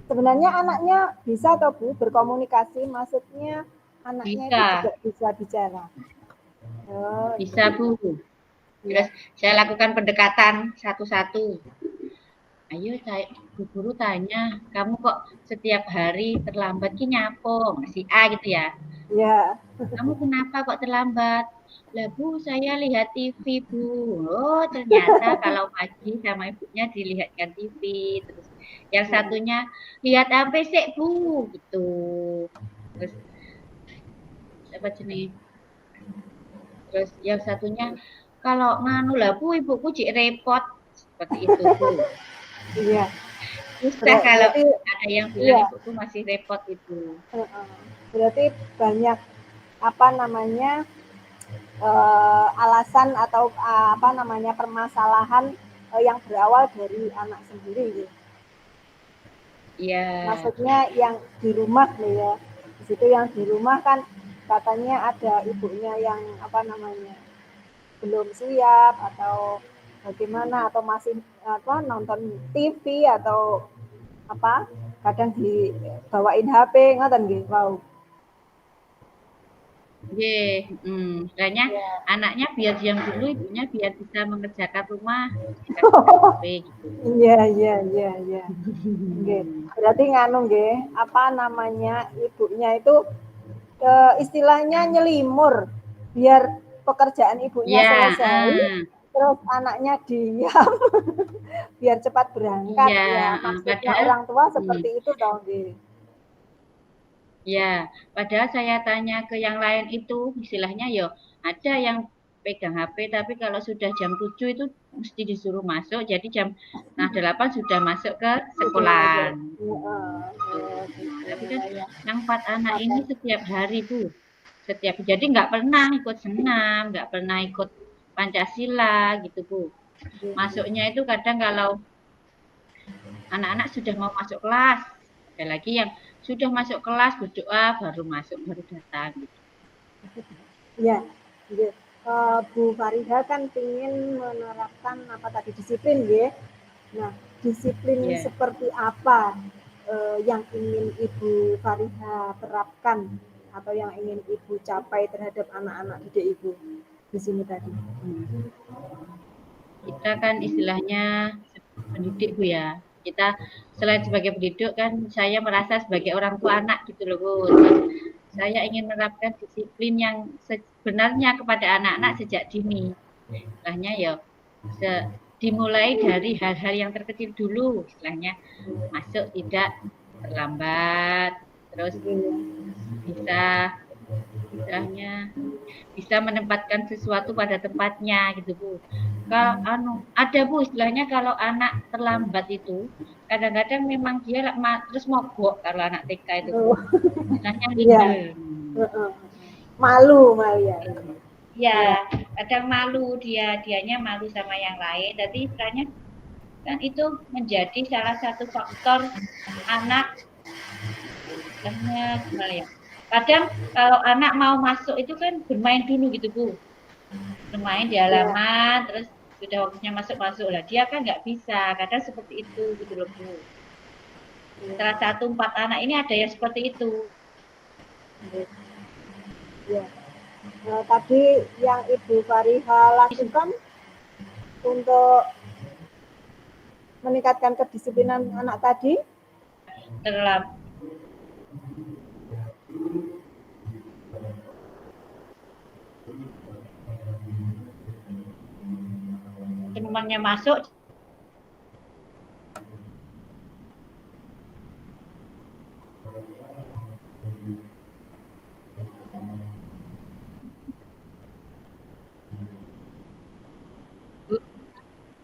sebenarnya anaknya bisa atau Bu berkomunikasi, maksudnya anaknya itu bisa, juga bisa bicara. Oh, bisa Bu. iya. Terus saya lakukan pendekatan satu-satu. Ayo saya, Bu Guru tanya, kamu kok setiap hari terlambat ki nyapo? Si A gitu ya. Iya. Kamu kenapa kok terlambat? Lah Bu, saya lihat TV Bu. Oh ternyata kalau pagi sama ibunya dilihatkan TV. Terus yang satunya lihat HP sih Bu, gitu. Terus apa jenis? Terus yang satunya kalau nganu lah Bu, ibuku cik repot seperti itu Bu. Iya. Susah kalau Berarti ada yang bilang iya. ibuku masih repot itu. Berarti banyak apa namanya alasan atau apa namanya permasalahan yang berawal dari anak sendiri gitu. Iya, Maksudnya yang di rumah nih ya, di situ yang di rumah kan katanya ada ibunya yang apa namanya belum siap atau bagaimana atau masih apa nonton TV atau apa kadang dibawain HP ngoten nggih. Wow. Istilahnya Ya. anaknya biar diam dulu, ibunya biar bisa mengerjakan rumah, dikasihkan HP gitu. Iya iya iya iya. Nggih. Berarti nganu nggih, apa namanya ibunya itu istilahnya nyelimur biar pekerjaan ibunya Iya, selesai, terus anaknya diam biar cepat berangkat. iya, Ya, maksudnya padahal, orang tua mm, seperti itu toh nggih. ya, padahal saya tanya ke yang lain itu, istilahnya yo ada yang pegang HP, tapi kalau sudah jam 7 itu mesti disuruh masuk, jadi jam 8 sudah masuk ke Sudah sekolah. masuk. Heeh. Gitu. Oh, gitu. Tapi kan Ya, ya. yang 4 anak ini Ada. setiap hari Bu, setiap jadi nggak pernah ikut senam, nggak pernah ikut Pancasila gitu Bu. Nggih, nggih. Masuknya itu kadang kalau anak-anak sudah mau masuk kelas, ada lagi yang sudah masuk kelas berdoa baru masuk baru datang gitu. Ya, nggih. Bu Fariha kan ingin menerapkan apa tadi disiplin nggih. Nah, disiplin Ya, seperti apa yang ingin Ibu Fariha terapkan atau yang ingin Ibu capai terhadap anak-anak didik Ibu di sini tadi? kita kan istilahnya pendidik Bu ya. Kita selain sebagai pendidik kan saya merasa sebagai orang tua anak gitu loh Bu. saya ingin menerapkan disiplin yang sebenarnya kepada anak-anak sejak dini. Istilahnya ya dimulai dari hal-hal yang terkecil dulu, istilahnya masuk tidak terlambat, terus bisa istilahnya bisa menempatkan sesuatu pada tempatnya gitu Bu. Kalau ada Bu istilahnya kalau anak terlambat itu kadang-kadang memang dia terus mogok kalau anak TK itu Bu. Istilahnya minder. Malu ya. Ya, kadang malu dianya malu sama yang lain. Jadi istilahnya kan itu menjadi salah satu faktor anak istilahnya gimana ya? Kadang kalau anak mau masuk itu kan bermain dulu gitu Bu. Bermain di halaman, terus sudah waktunya masuk-masuk lah. Dia kan nggak bisa, kadang seperti itu gitu loh Bu. Salah satu 4 anak ini ada yang seperti itu. Ya. Nah, tadi yang Ibu Fariha lakukan untuk meningkatkan kedisiplinan anak tadi? Temannya masuk.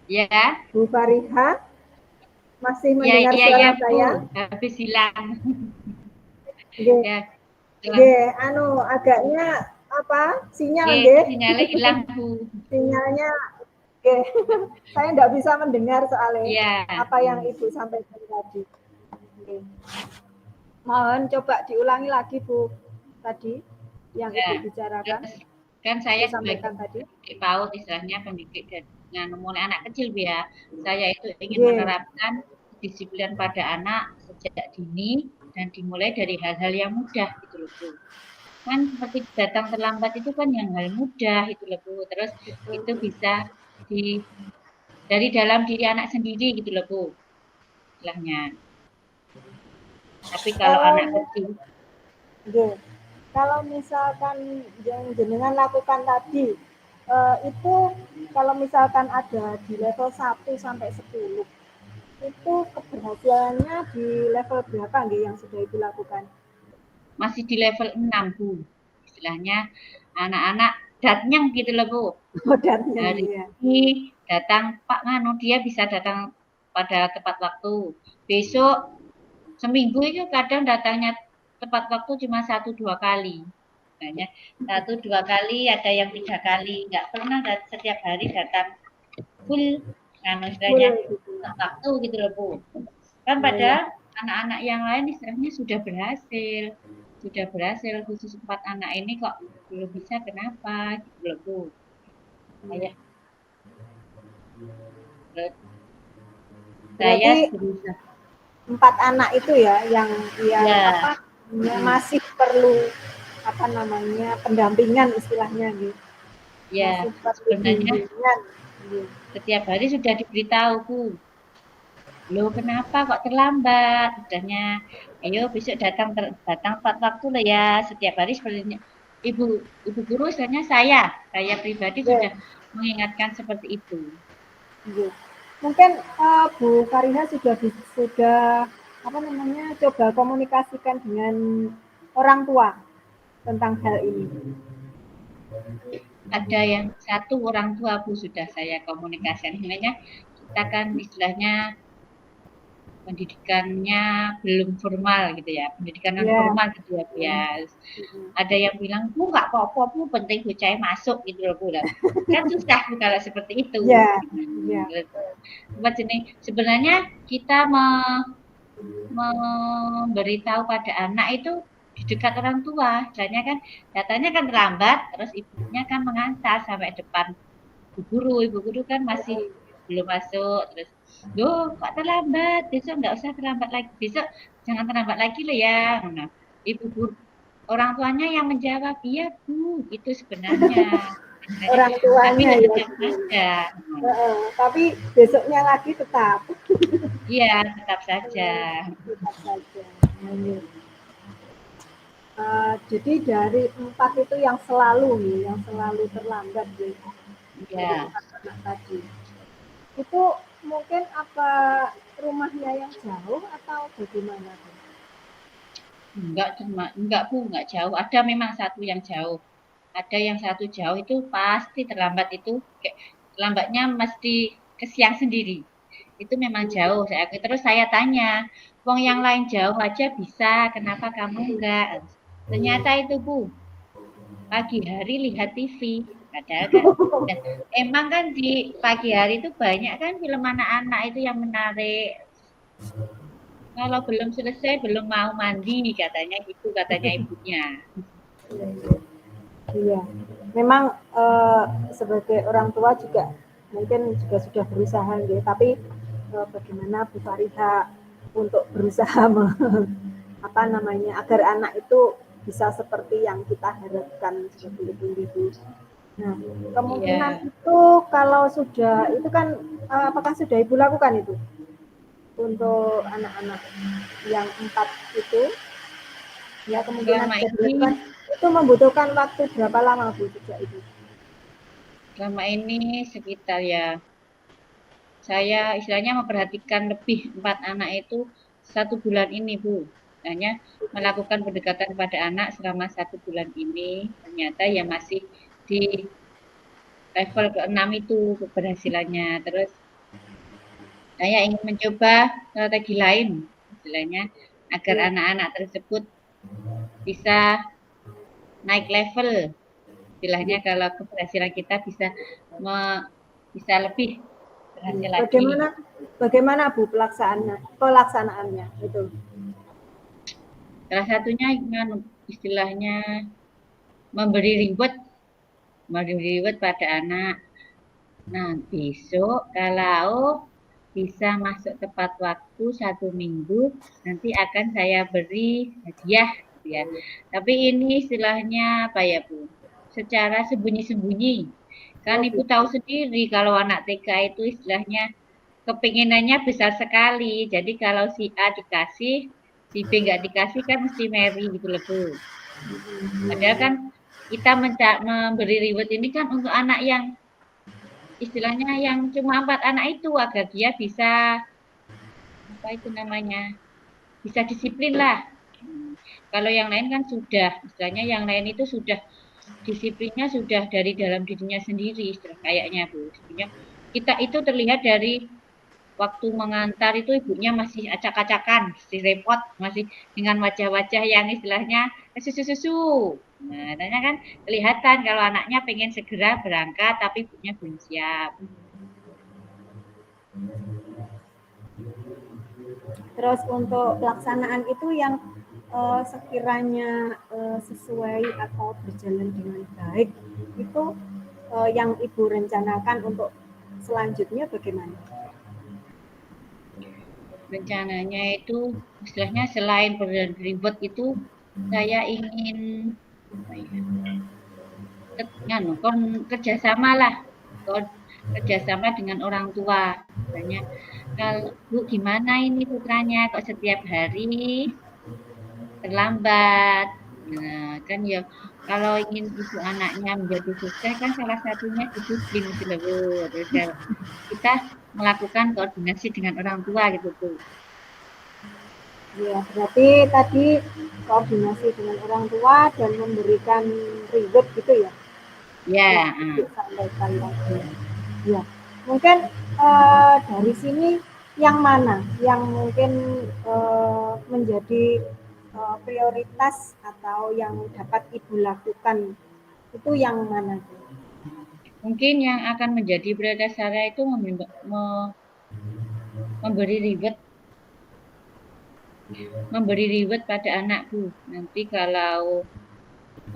Ya. Bu Fariha masih mendengar suara saya? Habis hilang. Ya. Agaknya apa? Sinyal sinyalnya hilang Bu. Sinyalnya saya tidak bisa mendengar soalnya apa yang Ibu sampaikan tadi. Mohon coba diulangi lagi Bu tadi yang Ibu bicarakan. Kan saya sampaikan tadi PAUD istilahnya pendidik dengan mulai anak kecil ya. Saya itu ingin menerapkan disiplin pada anak sejak dini dan dimulai dari hal-hal yang mudah gitu loh Bu. Kan seperti datang terlambat itu kan yang hal mudah itu loh Bu. Terus itu bisa dari dalam diri anak sendiri gitu loh Bu. Istilahnya. Tapi kalau anak kecil kalau misalkan yang jenengan lakukan tadi itu kalau misalkan ada di level 1 sampai 10 itu keberhasilannya di level berapa yang sudah Ibu lakukan? Masih di level 6 Bu. Istilahnya anak-anak datang gitu loh Bu. Hari ini datang Pak Nganu, dia bisa datang pada tepat waktu. Besok seminggu itu kadang datangnya tepat waktu cuma 1-2 kali. Misalnya 1-2 kali, ada yang 3 kali. Nggak pernah setiap hari datang full istilahnya waktu gitu loh Bu. Kan pada anak-anak yang lain istilahnya sudah berhasil khusus 4 anak ini kok belum bisa, kenapa gitu loh Bu. Saya berusaha. 4 anak itu ya yang masih perlu pendampingan istilahnya gitu. Ya, sebenarnya setiap hari sudah diberitahu Bu. Loh kenapa kok terlambat? Sudahnya, ayo besok datang tepat waktu lah ya. Setiap hari sepertinya ibu guru istilahnya saya pribadi sudah mengingatkan seperti itu. Mungkin Bu Fariha sudah coba komunikasikan dengan orang tua tentang hal ini. Ada yang satu orang tua Bu sudah saya komunikasikan. Sebenarnya kita kan istilahnya pendidikannya belum formal gitu ya, pendidikan non formal gitu ya Bu ya. Ada yang bilang Bu nggak apa-apa Bu, penting bocah masuk gitu loh Bu. Kan susah Bu kalau seperti itu. Sebenarnya kita memberitahu pada anak itu di dekat orang tua, datanya kan terlambat, terus ibunya kan mengantar sampai depan ibu guru kan masih belum masuk, terus loh kok terlambat, besok nggak usah terlambat lagi, besok jangan terlambat lagi loh ya. Nah, ibu guru orang tuanya yang menjawab, iya Bu, itu sebenarnya orang tuanya tapi besoknya lagi tetap iya tetap saja. Jadi dari 4 itu yang selalu terlambat nih, dari Ya, 4 anak tadi. Itu mungkin apa rumahnya yang jauh atau bagaimana? enggak Bu, enggak jauh. Ada memang satu yang jauh. Ada yang satu jauh itu pasti terlambat itu, kayak lambatnya mesti ke siang sendiri. Itu memang jauh. Terus saya tanya, wong yang lain jauh aja bisa, kenapa kamu enggak? Ternyata itu Bu, pagi hari lihat TV. Padahal kan, dan emang kan di pagi hari itu banyak kan film anak-anak itu yang menarik. Kalau belum selesai, belum mau mandi, katanya gitu, katanya ibunya. Iya, memang sebagai orang tua juga mungkin juga sudah berusaha gitu, tapi bagaimana Bu Fariha untuk berusaha apa namanya agar anak itu bisa seperti yang kita harapkan seperti itu gitu. Nah, kemungkinan Iya, itu kalau sudah itu kan apakah sudah Ibu lakukan itu untuk anak-anak yang 4 itu ya kemungkinan selama sudah dilakukan ini itu membutuhkan waktu berapa lama Bu sejak itu? selama ini sekitar ya saya istilahnya memperhatikan lebih 4 anak itu 1 bulan ini Bu. Hanya melakukan pendekatan pada anak selama 1 bulan ini ternyata ya masih di level ke-6 itu keberhasilannya. Terus saya ingin mencoba strategi lain istilahnya agar Iya. anak-anak tersebut bisa naik level. Istilahnya kalau keberhasilan kita bisa bisa lebih berhasil lagi. Bagaimana bagaimana Bu pelaksanaannya itu? Salah satunya istilahnya memberi reward, pada anak. Nah, besok kalau bisa masuk tepat waktu 1 minggu, nanti akan saya beri hadiah, gitu ya. Tapi ini istilahnya apa ya, Bu? Secara sembunyi-sembunyi. Kan Oh Ibu gitu. tahu sendiri kalau anak TK itu istilahnya kepinginannya besar sekali. Jadi kalau si A dikasih, si B nggak dikasih kan mesti Mary gitu loh, Bu. Padahal kan kita memberi reward ini kan untuk anak yang istilahnya yang cuma 4 anak itu agar dia bisa apa itu namanya bisa disiplin lah. Kalau yang lain kan sudah istilahnya yang lain itu sudah disiplinnya sudah dari dalam dirinya sendiri istilah kayaknya Bu. Istilahnya kita itu terlihat dari waktu mengantar itu ibunya masih acak-acakan, masih repot, masih dengan wajah-wajah yang istilahnya susu-susu. Nah, tanya kan kelihatan kalau anaknya pengen segera berangkat tapi ibunya belum siap. Terus untuk pelaksanaan itu yang sekiranya sesuai atau berjalan dengan baik itu yang Ibu rencanakan untuk selanjutnya bagaimana? Rencananya itu istilahnya selain berribet itu saya ingin apa ya, kerjasama lah, kerjasama dengan orang tua. Misalnya, kalau Bu gimana ini putranya kok setiap hari terlambat. Nah, kan ya kalau ingin ibu anaknya menjadi sukses kan salah satunya disiplin gitu loh, Bu. Terus ya, kita melakukan koordinasi dengan orang tua gitu, Bu. Ya, berarti tadi koordinasi dengan orang tua dan memberikan reward gitu ya, yang Ya, disampaikan tadi. Ya, mungkin dari sini yang mana yang mungkin menjadi prioritas atau yang dapat Ibu lakukan itu yang mana? mungkin yang akan menjadi prioritas saya itu memberi reward, pada anakku. Nanti kalau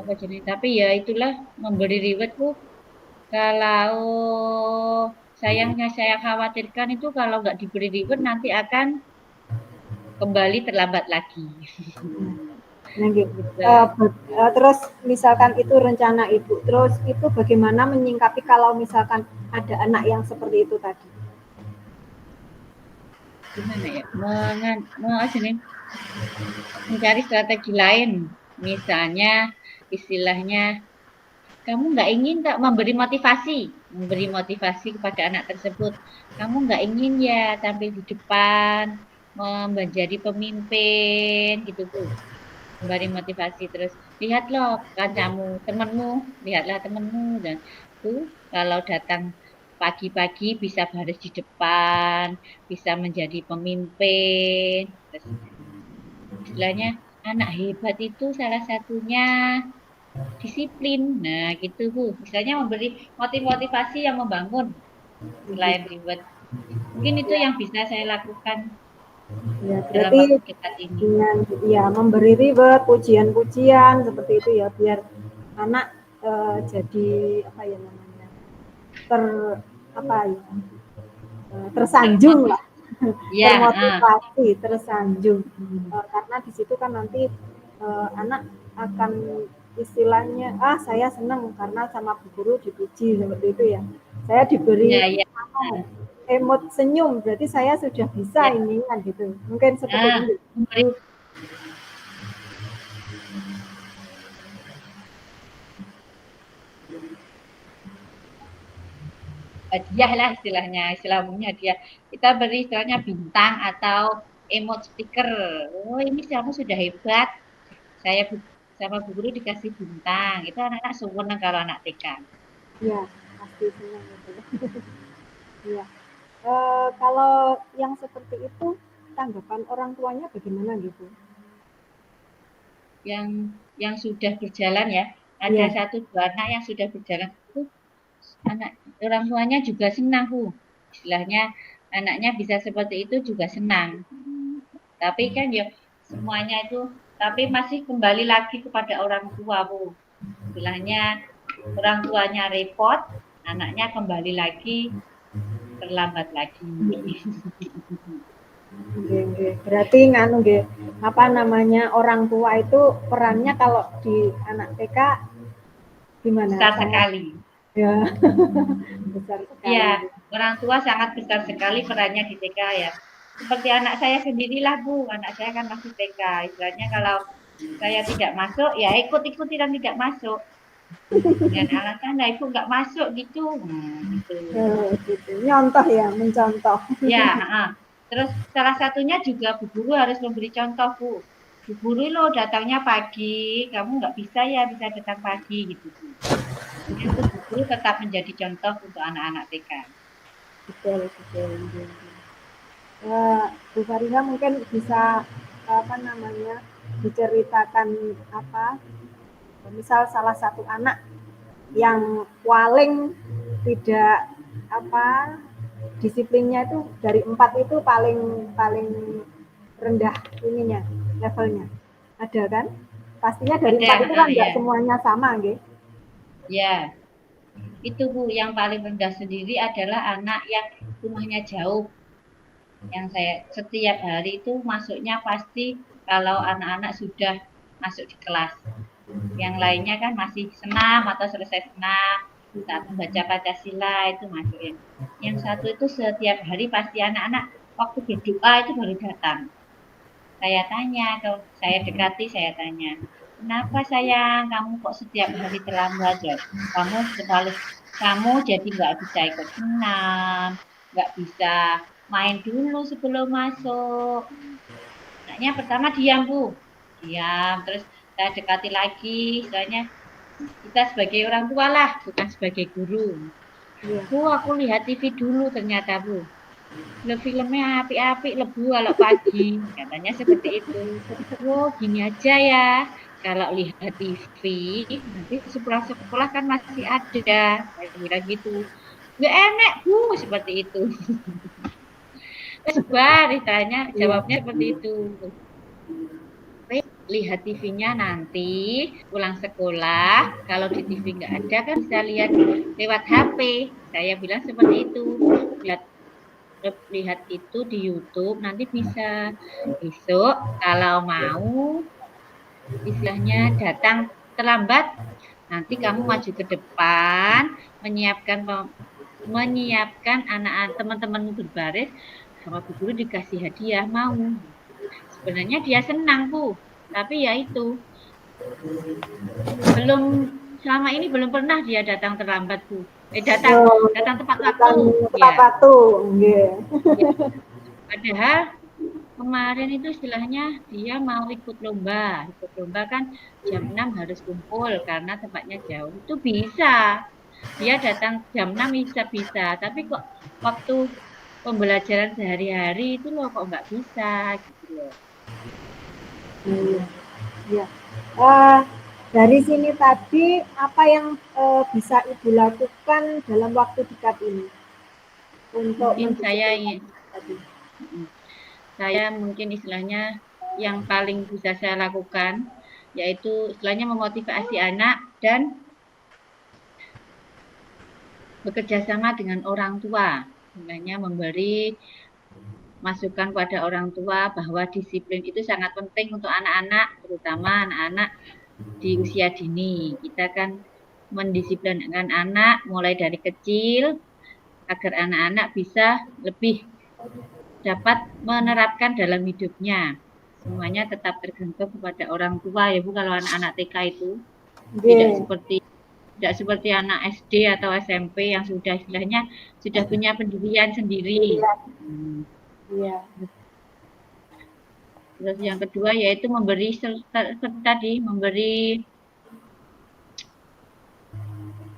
apa jenis, tapi ya itulah memberi reward Bu. Kalau sayangnya saya khawatirkan itu kalau nggak diberi reward nanti akan kembali terlambat lagi. Nah, gitu. Gitu. Terus misalkan itu rencana Ibu, terus itu bagaimana menyingkapi kalau misalkan ada anak yang seperti itu tadi? Gimana ya? Mencari strategi lain. Misalnya istilahnya kamu nggak ingin nggak memberi motivasi kepada anak tersebut. Kamu nggak ingin ya tampil di depan, menjadi pemimpin gitu Bu. Memberi motivasi terus. Lihat loh kancamu, temenmu, lihatlah temenmu dan tuh kalau datang pagi-pagi bisa baris di depan, bisa menjadi pemimpin. Terus istilahnya anak hebat itu salah satunya disiplin. Nah, gitu Bu. Misalnya memberi motivasi yang membangun selain Begitu. reward. Mungkin itu Ya, yang bisa saya lakukan ya dalam berarti waktu dekat ini. dengan ya memberi reward, pujian-pujian seperti itu ya biar anak jadi apa ya namanya ter apa ya tersanjung Termotiv lah, ya, termotivasi, tersanjung. Karena di situ kan nanti anak akan istilahnya, saya senang karena sama bu guru dipuji seperti itu ya. Saya diberi ya, ya, emot senyum, berarti saya sudah bisa ya. ini kan gitu. Mungkin seperti Nah, itu. memberi hadiah lah istilahnya, istilah umumnya hadiah. Kita beri istilahnya bintang atau emot stiker. Oh, ini kamu sudah hebat. Saya sama bu guru dikasih bintang. Itu anak-anak senang kalau anak TK. Ya, pasti senang itu. Iya. Kalau yang seperti itu tanggapan orang tuanya bagaimana gitu? yang yang sudah berjalan ya. Ada Iya. satu dua anak yang sudah berjalan itu anak orang tuanya juga senang Bu. Istilahnya anaknya bisa seperti itu juga senang. Tapi kan ya semuanya itu tapi masih kembali lagi kepada orang tua Bu. Istilahnya orang tuanya repot, anaknya kembali lagi terlambat lagi. Nggih, nggih. Berarti nganu nggih, apa namanya, orang tua itu perannya kalau di anak TK gimana? Besar Sangat sekali. ya besar Iya, sekali. orang tua sangat besar sekali perannya di TK ya. Seperti anak saya sendirilah Bu, anak saya kan masih TK. Istilahnya kalau saya tidak masuk, ya ikut-ikuti dan tidak masuk. Dengan alasan, nah ibu nggak masuk gitu. Gitu. Gitu. Nyontoh ya, mencontoh. Ya, terus salah satunya juga Bu Guru harus memberi contoh Bu. Bu Guru lo datangnya pagi, kamu nggak bisa ya bisa datang pagi gitu Bu. Itu Bu Guru tetap menjadi contoh untuk anak-anak TK. Betul, betul. Nggih, nggih. Bu Fariha mungkin bisa apa namanya, diceritakan apa, misal salah satu anak yang paling tidak apa disiplinnya itu dari 4 itu paling paling rendah ininya levelnya ada kan pastinya dari Ada, 4 itu kan nggak ya. semuanya sama gitu. Ya, itu Bu, yang paling rendah sendiri adalah anak yang rumahnya jauh. Yang saya setiap hari itu masuknya pasti kalau anak-anak sudah masuk di kelas. Yang lainnya kan masih senam atau selesai senam, saat membaca Pancasila itu masuk ya. Yang satu itu setiap hari pasti anak-anak waktu berdoa itu baru datang. Saya tanya, kalau saya dekati, saya tanya, kenapa sayang, kamu kok setiap hari terlambat ya? Kamu jadi nggak bisa ikut senam, nggak bisa main dulu sebelum masuk. Anaknya pertama diam Bu, diam. Terus saya dekati lagi, soalnya kita sebagai orang tua lah, bukan sebagai guru. Iya. Bu, aku lihat TV dulu ternyata Bu. Filmnya api-api lebu kalau pagi, katanya seperti itu. Oh, gini aja ya. Kalau lihat TV, nanti sepulang sekolah kan masih ada. Saya kira gitu. Nggak enak, Bu, seperti itu. Sebar, ditanya, Iya. jawabnya seperti itu. Lihat TV-nya nanti pulang sekolah. Kalau di TV nggak ada kan bisa lihat lewat HP. Saya bilang seperti itu. Lihat lihat itu di YouTube nanti bisa besok kalau mau istilahnya datang terlambat nanti kamu maju ke depan menyiapkan anak-anak teman-temanmu berbaris sama bu guru dikasih hadiah mau sebenarnya dia senang Bu tapi ya itu Belum, selama ini belum pernah dia datang terlambat, Bu. Datang Oh, datang tepat waktu. datang tepat Ya. waktu, nggih. Ya. Padahal kemarin itu istilahnya dia mau ikut lomba. Ikut lomba kan jam 6 harus kumpul karena tempatnya jauh. Itu bisa. Dia datang jam 6 bisa, tapi kok waktu pembelajaran sehari-hari itu loh kok nggak bisa gitu loh. Iya, iya. Eh, dari sini tadi apa yang bisa Ibu lakukan dalam waktu dekat ini untuk Mungkin mendisiplinkan tadi? saya mungkin istilahnya yang paling bisa saya lakukan yaitu istilahnya memotivasi anak dan bekerja sama dengan orang tua. Istilahnya memberi masukan pada orang tua bahwa disiplin itu sangat penting untuk anak-anak, terutama anak-anak di usia dini. Kita kan mendisiplinkan anak mulai dari kecil agar anak-anak bisa lebih dapat menerapkan dalam hidupnya. Semuanya tetap tergantung kepada orang tua ya Bu, kalau anak-anak TK itu tidak Nggih, seperti tidak seperti anak SD atau SMP yang sudah istilahnya sudah punya pendirian sendiri. iya, iya, Terus yang kedua yaitu memberi seperti tadi memberi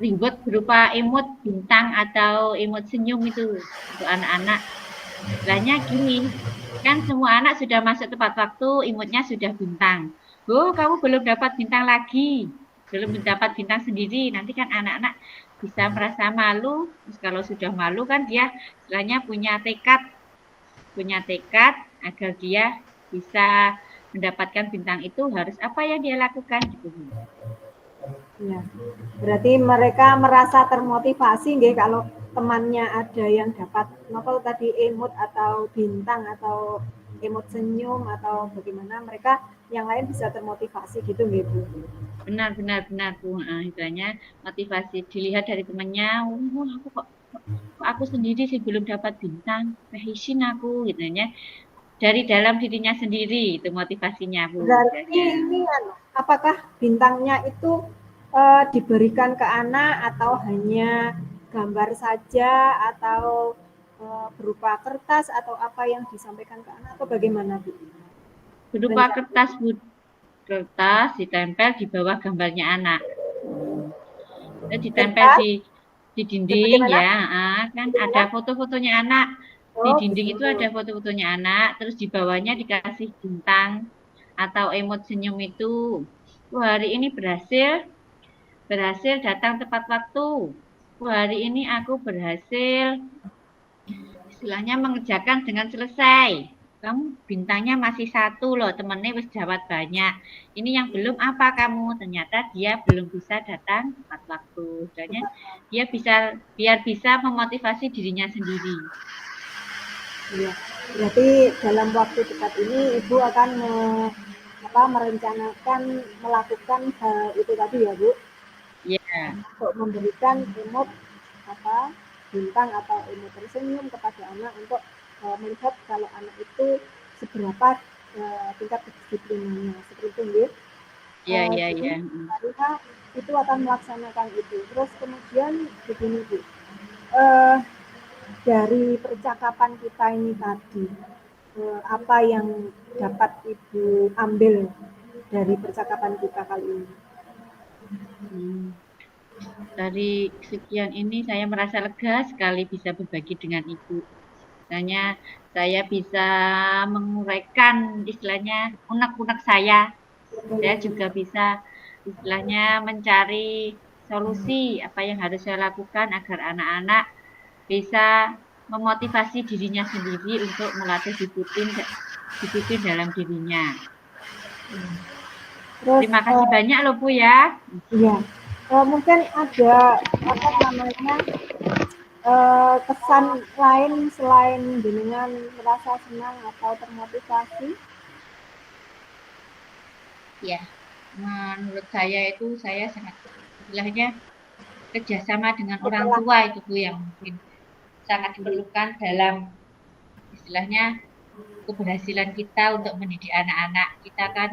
reward berupa emot bintang atau emot senyum itu untuk anak-anak. Istilahnya gini, kan semua anak sudah masuk tepat waktu, imutnya sudah bintang. Oh, kamu belum dapat bintang lagi, belum mendapat bintang sendiri. Nanti kan anak-anak bisa merasa malu. Terus kalau sudah malu kan dia istilahnya punya tekad agar dia bisa mendapatkan bintang itu harus apa yang dia lakukan gitu. iya. Berarti mereka merasa termotivasi nggih kalau temannya ada yang dapat apa tadi emot atau bintang atau emot senyum atau bagaimana mereka yang lain bisa termotivasi gitu nggih Bu? Benar, benar, benar Bu. Nah, istilahnya motivasi dilihat dari temannya. Oh, aku kok aku sendiri sih belum dapat bintang, izin aku gitu ya. Dari dalam dirinya sendiri itu motivasinya Bu Berarti istilahnya. ini apakah bintangnya itu diberikan ke anak atau hanya gambar saja atau berupa kertas atau apa yang disampaikan ke anak atau bagaimana Bu? Berupa Rencana kertas Bu, kertas ditempel di bawah gambarnya anak. Dan ditempel kertas di dan dinding bagaimana? ya, kan ada Bagaimana? foto-fotonya anak. Di Oh dinding itu gitu. ada foto-fotonya anak, terus di bawahnya dikasih bintang atau emot senyum itu. Wah, hari ini berhasil datang tepat waktu. Wah, hari ini aku berhasil istilahnya mengerjakan dengan selesai. Kamu bintangnya masih satu loh, temennya wis jawab banyak. Ini yang belum apa kamu? Ternyata dia belum bisa datang tepat waktu. Istilahnya dia bisa biar bisa memotivasi dirinya sendiri. Iya. Berarti dalam waktu dekat ini Ibu akan merencanakan melakukan hal itu tadi ya Bu? Ya, Untuk memberikan emot apa bintang atau emot tersenyum kepada anak untuk melihat kalau anak itu seberapa tingkat kedisiplinannya seperti itu ya. ya, ya, Jadi ya. mereka itu akan melaksanakan itu. Terus kemudian begini Bu, eh, dari percakapan kita ini tadi, apa yang dapat Ibu ambil dari percakapan kita kali ini? Hmm. Dari sekian ini saya merasa lega sekali bisa berbagi dengan Ibu. Misalnya saya bisa menguraikan istilahnya unek-unek saya. Saya juga bisa istilahnya mencari solusi apa yang harus saya lakukan agar anak-anak bisa memotivasi dirinya sendiri untuk melatih disiplin dalam dirinya. Terus Terima kasih banyak loh Bu ya. iya, mungkin ada apa namanya kesan lain selain dengan merasa senang atau termotivasi? Ya, menurut saya itu saya sangat istilahnya kerjasama dengan orang Setelah tua itu Bu yang mungkin sangat diperlukan dalam istilahnya keberhasilan kita untuk mendidik anak-anak. Kita kan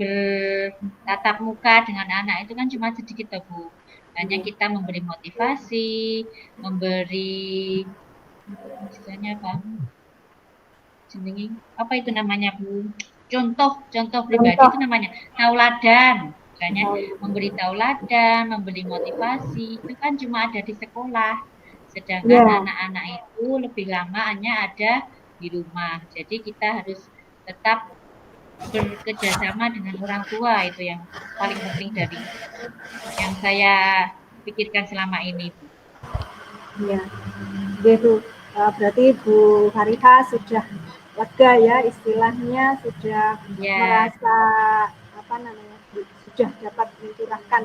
bertatap muka dengan anak itu kan cuma sedikit toh Bu. Hanya kita memberi motivasi, memberi istilahnya apa itu namanya Bu? Contoh pribadi Contoh, itu namanya tauladan. Misalnya memberi tauladan, memberi motivasi itu kan cuma ada di sekolah. Sedangkan ya, anak-anak itu lebih lama hanya ada di rumah. Jadi kita harus tetap bekerja sama dengan orang tua, itu yang paling penting dari yang saya pikirkan selama ini Bu. ya, gitu. Berarti Bu Fariha sudah lega ya istilahnya, sudah Ya, merasa apa namanya, sudah dapat mencurahkan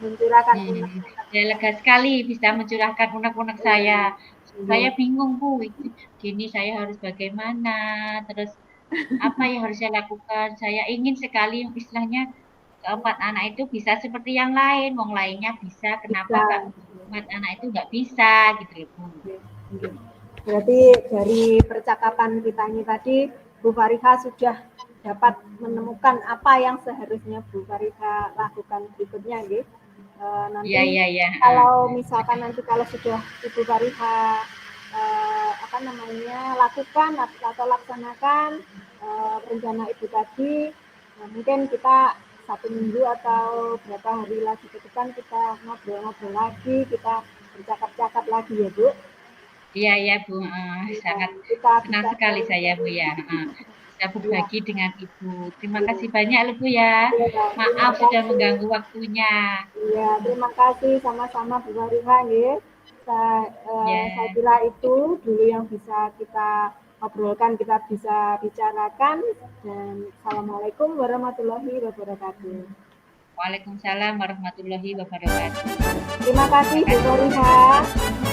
mencurahkan unek-unek. saya lega sekali bisa mencurahkan unek-unek saya. Iya, Saya bingung Bu, gini saya harus bagaimana, terus apa yang harus saya lakukan. Saya ingin sekali istilahnya keempat anak itu bisa seperti yang lain, wong lainnya bisa, kenapa bisa. keempat anak itu nggak bisa gitu loh Bu. Berarti dari percakapan kita ini tadi, Bu Fariha sudah dapat menemukan apa yang seharusnya Bu Fariha lakukan berikutnya, gitu. Iya, Nanti iya, iya. kalau misalkan Sudah. nanti kalau sudah Ibu Fariha apa namanya lakukan atau laksanakan rencana Ibu tadi, mungkin kita 1 minggu atau berapa hari lagi ke depan kita ngobrol-ngobrol lagi, kita bercakap-cakap lagi ya Bu. Iya, iya Bu. Ya, Sangat kita senang bisa sekali saling saya Bu ya. Bisa ya, berbagi dengan Ibu. Terima ya, kasih banyak loh Bu ya. ya, terima Maaf sudah kasih. mengganggu waktunya. Ya, terima kasih sama-sama Bu Fariha ya. Saya Ya, kira itu dulu yang bisa kita obrolkan, kita bisa bicarakan. Dan Assalamualaikum warahmatullahi wabarakatuh. Waalaikumsalam warahmatullahi wabarakatuh. Terima kasih Terima Bu kasih Bu. Fariha.